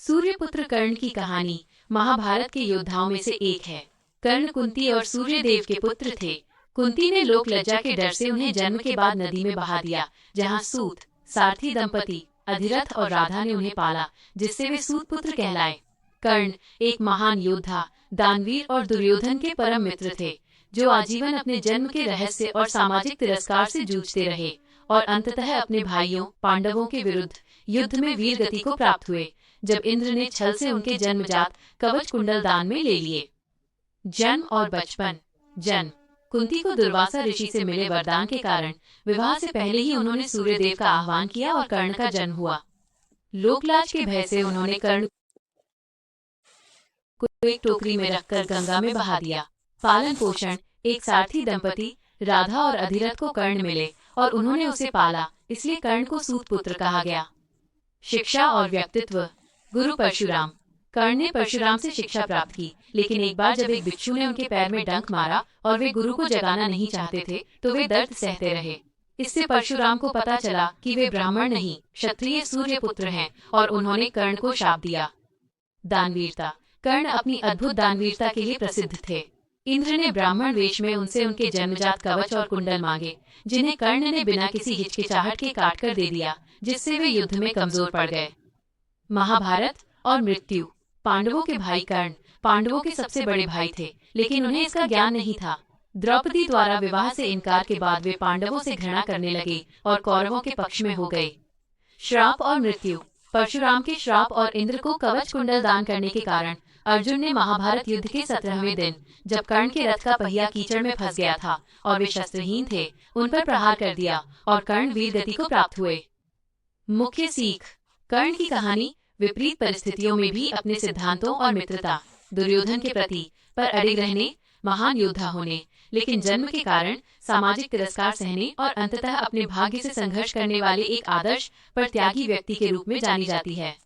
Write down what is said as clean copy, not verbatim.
सूर्यपुत्र कर्ण की कहानी महाभारत के योद्धाओं में से एक है। कर्ण कुंती और सूर्यदेव के पुत्र थे। कुंती ने लोक लज्जा के डर से उन्हें जन्म के बाद नदी में बहा दिया, जहाँ सूत सारथी दंपति अधिरथ और राधा ने उन्हें पाला, जिससे वे सूत पुत्र कहलाए। कर्ण एक महान योद्धा, दानवीर और दुर्योधन के परम मित्र थे, जो आजीवन अपने जन्म के रहस्य और सामाजिक तिरस्कार से जूझते रहे और अंततः अपने भाइयों पांडवों के विरुद्ध युद्ध में वीर गति को प्राप्त हुए, जब इंद्र ने छल से उनके जन्मजात कवच कुंडल दान में ले लिए। जन्म और बचपन। जन्म। कुंती को दुर्वासा ऋषि से मिले वरदान के कारण विवाह से पहले ही उन्होंने सूर्यदेव का आह्वान किया और कर्ण का जन्म हुआ। लोकलाज के भय से उन्होंने कर्ण को एक टोकरी में रखकर गंगा में बहा दिया। पालन पोषण। एक सारथी दंपति राधा और अधिरथ को कर्ण मिले और उन्होंने उसे पाला, इसलिए कर्ण को सूत पुत्र कहा गया। शिक्षा और व्यक्तित्व। गुरु परशुराम। कर्ण ने परशुराम से शिक्षा प्राप्त की, लेकिन एक बार जब एक बिच्छू ने उनके पैर में डंक मारा और वे गुरु को जगाना नहीं चाहते थे, तो वे दर्द सहते रहे। इससे परशुराम को पता चला कि वे ब्राह्मण नहीं, क्षत्रिय सूर्यपुत्र हैं, और उन्होंने कर्ण को शाप दिया। दानवीरता। कर्ण अपनी अद्भुत दानवीरता के लिए प्रसिद्ध थे। इंद्र ने ब्राह्मण वेश में उनसे उनके जन्मजात कवच और कुंडल मांगे, जिन्हें कर्ण ने बिना किसी हिचकिचाहट के काट कर दे दिया, जिससे वे युद्ध में कमजोर पड़ गए। महाभारत और मृत्यु। पांडवों के भाई कर्ण पांडवों के सबसे बड़े भाई थे, लेकिन उन्हें इसका ज्ञान नहीं था। द्रौपदी द्वारा विवाह से इनकार के बाद वे पांडवों से घृणा करने लगे और कौरवों के पक्ष में हो गए। श्राप और मृत्यु। परशुराम के श्राप और इंद्र को कवच कुंडल दान करने के कारण अर्जुन ने महाभारत युद्ध के 17वें दिन, जब कर्ण के रथ का पहिया कीचड़ में फंस गया था और वे शस्त्रहीन थे, उन पर प्रहार कर दिया और कर्ण वीर गति को प्राप्त हुए। मुख्य सीख। कर्ण की कहानी विपरीत परिस्थितियों में भी अपने सिद्धांतों और मित्रता, दुर्योधन के प्रति पर अड़िग रहने, महान योद्धा होने, लेकिन जन्म के कारण सामाजिक तिरस्कार सहने और अंततः अपने भाग्य से संघर्ष करने वाले एक आदर्श पर त्यागी व्यक्ति के रूप में जानी जाती है।